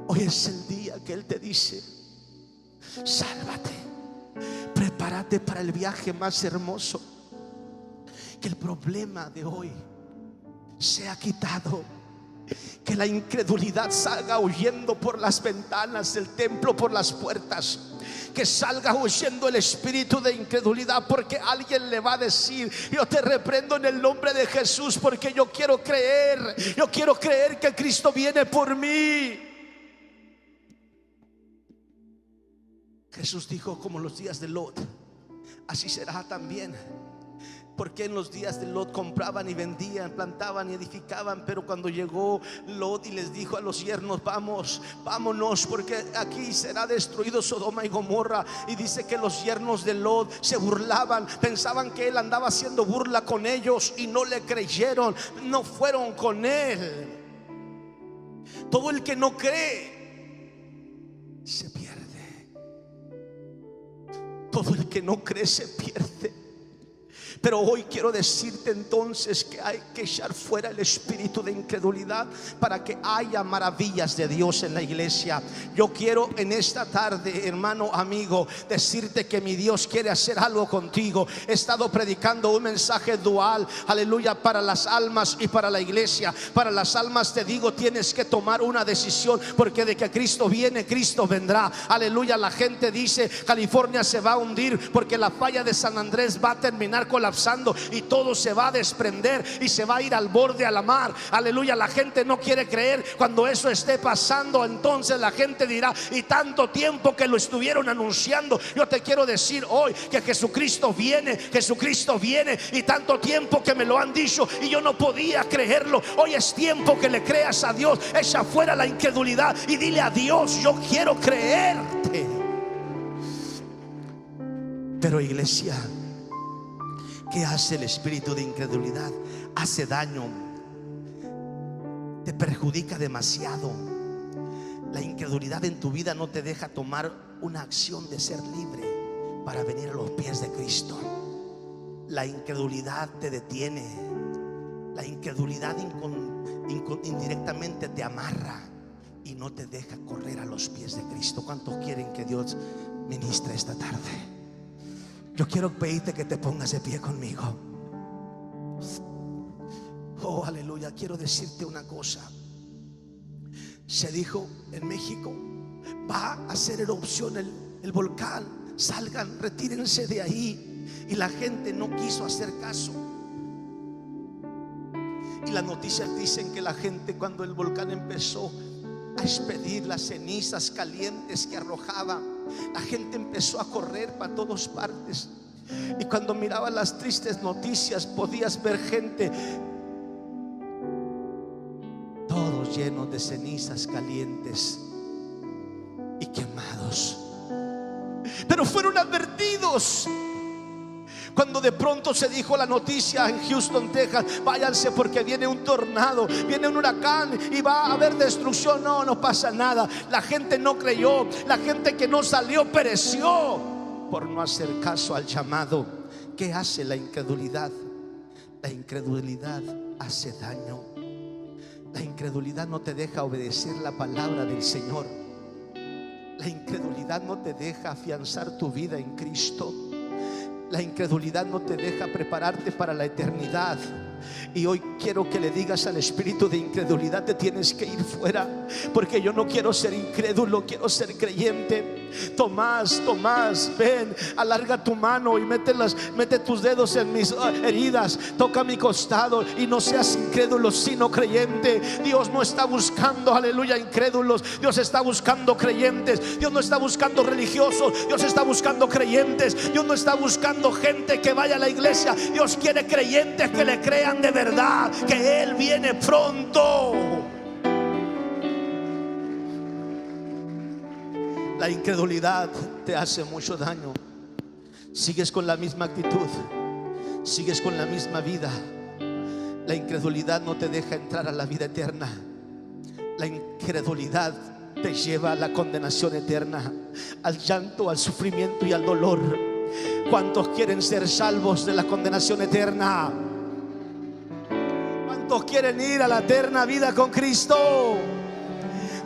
Hoy es el día que Él te dice: sálvate, prepárate para el viaje más hermoso. Que el problema de hoy sea quitado. Que la incredulidad salga huyendo por las ventanas del templo, por las puertas. Que salga huyendo el espíritu de incredulidad, porque alguien le va a decir: yo te reprendo en el nombre de Jesús, porque yo quiero creer. Yo quiero creer que Cristo viene por mí. Jesús dijo: como los días de Lot, así será también. Porque en los días de Lot compraban y vendían, plantaban y edificaban, pero cuando llegó Lot y les dijo a los yernos: vámonos, porque aquí será destruido Sodoma y Gomorra. Y dice que los yernos de Lot se burlaban, pensaban que él andaba haciendo burla con ellos y no le creyeron, no fueron con él. Todo el que no cree se pierde. Todo el que no cree se pierde. Pero hoy quiero decirte entonces que hay que echar fuera el espíritu de incredulidad para que haya maravillas de Dios en la iglesia. Yo quiero en esta tarde, hermano, amigo, decirte que mi Dios quiere hacer algo contigo. He estado predicando un mensaje dual, aleluya, para las almas y para la iglesia. Para las almas te digo: tienes que tomar una decisión, porque de que Cristo viene, Cristo vendrá. Aleluya. La gente dice: California se va a hundir porque la falla de San Andrés va a terminar colapsando y todo se va a desprender y se va a ir al borde, a la mar. Aleluya. La gente no quiere creer cuando eso esté pasando. Entonces la gente dirá: y tanto tiempo que lo estuvieron anunciando. Yo te quiero decir hoy que Jesucristo viene, Jesucristo viene, y tanto tiempo que me lo han dicho y yo no podía creerlo. Hoy es tiempo que le creas a Dios. Echa fuera la incredulidad y dile a Dios: yo quiero creerte. Pero iglesia, ¿qué hace el espíritu de incredulidad? Hace daño, te perjudica demasiado. La incredulidad en tu vida no te deja tomar una acción de ser libre para venir a los pies de Cristo. La incredulidad te detiene. La incredulidad indirectamente te amarra y no te deja correr a los pies de Cristo. ¿Cuántos quieren que Dios ministre esta tarde? Yo quiero pedirte que te pongas de pie conmigo. Oh, aleluya. Quiero decirte una cosa. Se dijo en México: va a hacer erupción el volcán salgan, retírense de ahí. Y la gente no quiso hacer caso. Y las noticias dicen que la gente, cuando el volcán empezó a expedir las cenizas calientes que arrojaba, la gente empezó a correr para todas partes. Y cuando miraba las tristes noticias, podías ver gente todos llenos de cenizas calientes y quemados. Pero fueron advertidos. Cuando de pronto se dijo la noticia en Houston, Texas: váyanse porque viene un tornado, viene un huracán y va a haber destrucción. No, no pasa nada. La gente no creyó. La gente que no salió pereció por no hacer caso al llamado. ¿Qué hace la incredulidad? La incredulidad hace daño. La incredulidad no te deja obedecer la palabra del Señor. La incredulidad no te deja afianzar tu vida en Cristo. La incredulidad no te deja prepararte para la eternidad. Y hoy quiero que le digas al espíritu de incredulidad: te tienes que ir fuera, porque yo no quiero ser incrédulo, quiero ser creyente. Tomás, ven, alarga tu mano y mete tus dedos en mis heridas, toca mi costado y no seas incrédulo sino creyente. Dios no está buscando, aleluya, incrédulos. Dios está buscando creyentes. Dios no está buscando religiosos, Dios está buscando creyentes. Dios no está buscando gente que vaya a la iglesia. Dios quiere creyentes que le crean de verdad que Él viene pronto. La incredulidad te hace mucho daño. Sigues con la misma actitud, sigues con la misma vida. La incredulidad no te deja entrar a la vida eterna. La incredulidad te lleva a la condenación eterna, al llanto, al sufrimiento y al dolor. ¿Cuántos quieren ser salvos de la condenación eterna? ¿Cuántos quieren ir a la eterna vida con Cristo?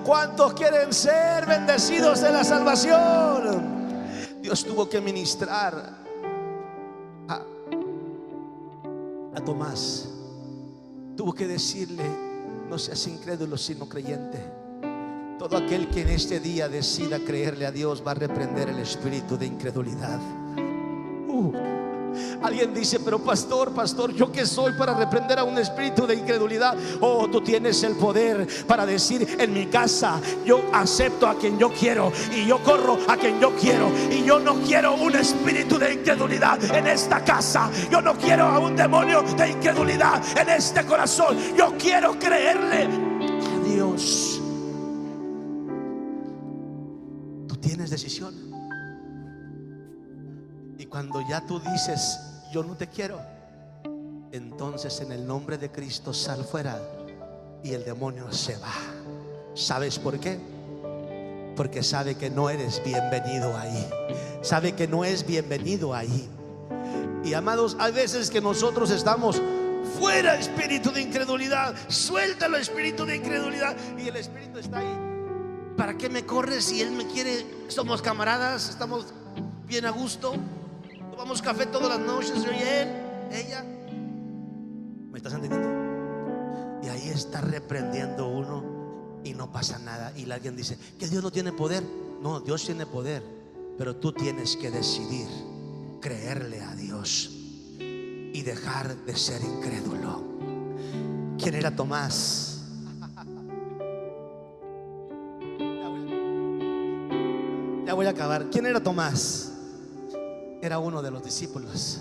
¿Cuántos quieren ser bendecidos de la salvación? Dios tuvo que ministrar a Tomás. Tuvo que decirle: no seas incrédulo sino creyente. Todo aquel que en este día decida creerle a Dios va a reprender el espíritu de incredulidad. Alguien dice: pero pastor, ¿yo qué soy para reprender a un espíritu de incredulidad? Oh, tú tienes el poder para decir: en mi casa yo acepto a quien yo quiero y yo corro a quien yo quiero. Y yo no quiero un espíritu de incredulidad en esta casa. Yo no quiero a un demonio de incredulidad en este corazón. Yo quiero creerle a Dios. Tú tienes decisión. Y cuando ya tú dices: yo no te quiero, entonces en el nombre de Cristo sal fuera y el demonio se va. ¿Sabes por qué? Porque sabe que no eres bienvenido ahí. Sabe que no es bienvenido ahí. Y amados, hay veces que nosotros estamos fuera, espíritu de incredulidad. Suéltalo, espíritu de incredulidad. Y el espíritu está ahí: ¿para qué me corres si él me quiere? Somos camaradas, estamos bien a gusto, tomamos café todas las noches, yo y él, ella. ¿Me estás entendiendo? Y ahí está reprendiendo uno y no pasa nada. Y alguien dice que Dios no tiene poder. No, Dios tiene poder, pero tú tienes que decidir creerle a Dios y dejar de ser incrédulo. ¿Quién era Tomás? Ya voy a acabar. ¿Quién era Tomás? Era uno de los discípulos,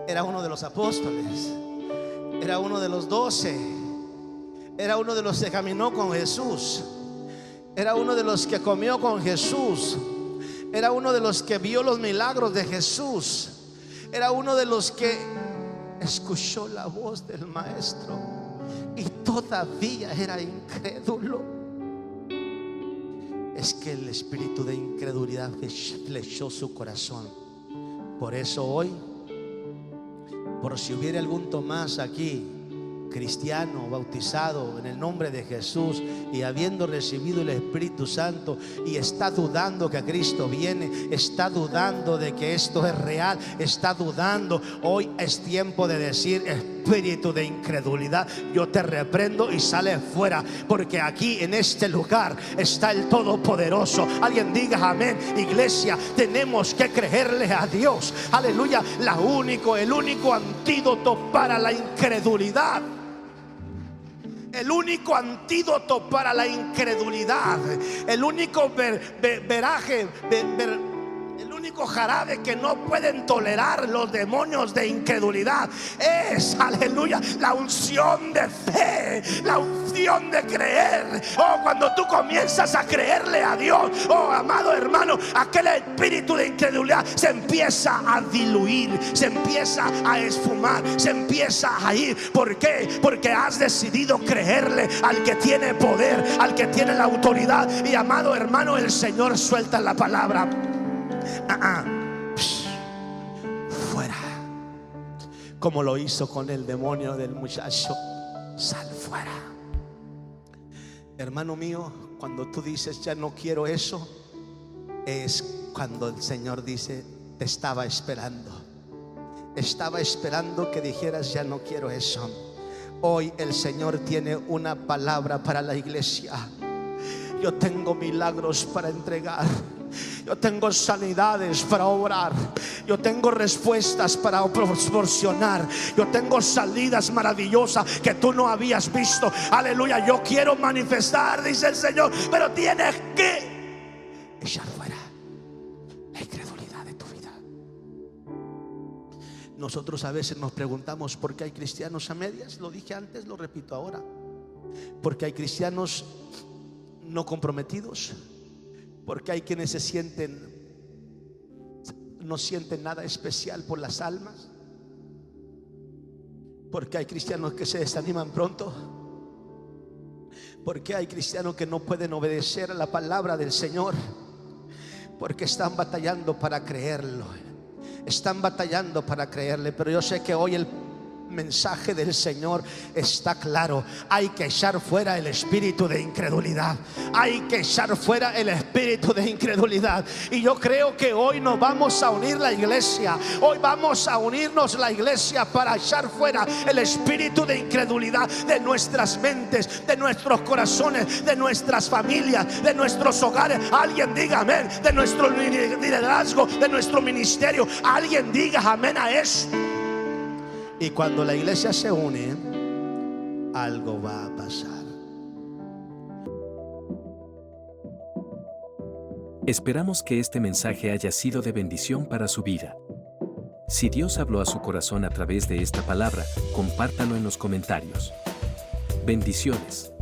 era uno de los apóstoles, era uno de los 12, era uno de los que caminó con Jesús, era uno de los que comió con Jesús, era uno de los que vio los milagros de Jesús, era uno de los que escuchó la voz del Maestro y todavía era incrédulo. Es que el espíritu de incredulidad flechó su corazón. Por eso hoy, por si hubiera algún Tomás aquí, cristiano, bautizado en el nombre de Jesús, y habiendo recibido el Espíritu Santo y está dudando que Cristo viene, está dudando de que esto es real, está dudando, hoy es tiempo de decir: espíritu de incredulidad, yo te reprendo y sale fuera, porque aquí en este lugar está el Todopoderoso. Alguien diga amén. Iglesia, tenemos que creerle a Dios. Aleluya. El único antídoto para la incredulidad, el único antídoto para la incredulidad, el único el único jarabe que no pueden tolerar los demonios de incredulidad es, aleluya, la unción de fe, la unción de creer. Oh, cuando tú comienzas a creerle a Dios, oh amado hermano, aquel espíritu de incredulidad se empieza a diluir, se empieza a esfumar, se empieza a ir. ¿Por qué? Porque has decidido creerle al que tiene poder, al que tiene la autoridad. Y amado hermano, el Señor suelta la palabra: fuera, como lo hizo con el demonio del muchacho. Sal fuera. Hermano mío, cuando tú dices ya no quiero eso, es cuando el Señor dice: te estaba esperando que dijeras ya no quiero eso. Hoy el Señor tiene una palabra para la iglesia. Yo tengo milagros para entregar, yo tengo sanidades para obrar, yo tengo respuestas para proporcionar, yo tengo salidas maravillosas que tú no habías visto. Aleluya, yo quiero manifestar, dice el Señor, pero tienes que echar fuera la incredulidad de tu vida. Nosotros a veces nos preguntamos por qué hay cristianos a medias. Lo dije antes, lo repito ahora. Porque hay cristianos no comprometidos, porque hay quienes no sienten nada especial por las almas, porque hay cristianos que se desaniman pronto, porque hay cristianos que no pueden obedecer a la palabra del Señor, porque están batallando para creerlo, están batallando para creerle. Pero yo sé que hoy el mensaje del Señor está claro: hay que echar fuera el espíritu de incredulidad, hay que echar fuera el espíritu de incredulidad. Y yo creo que hoy nos vamos a unir la iglesia, hoy vamos a unirnos la iglesia para echar fuera el espíritu de incredulidad de nuestras mentes, de nuestros corazones, de nuestras familias, de nuestros hogares. Alguien diga amén. De nuestro liderazgo, de nuestro ministerio. Alguien diga amén a eso. Y cuando la iglesia se une, algo va a pasar.
Esperamos que este mensaje haya sido de bendición para su vida. Si Dios habló a su corazón a través de esta palabra, compártalo en los comentarios. Bendiciones.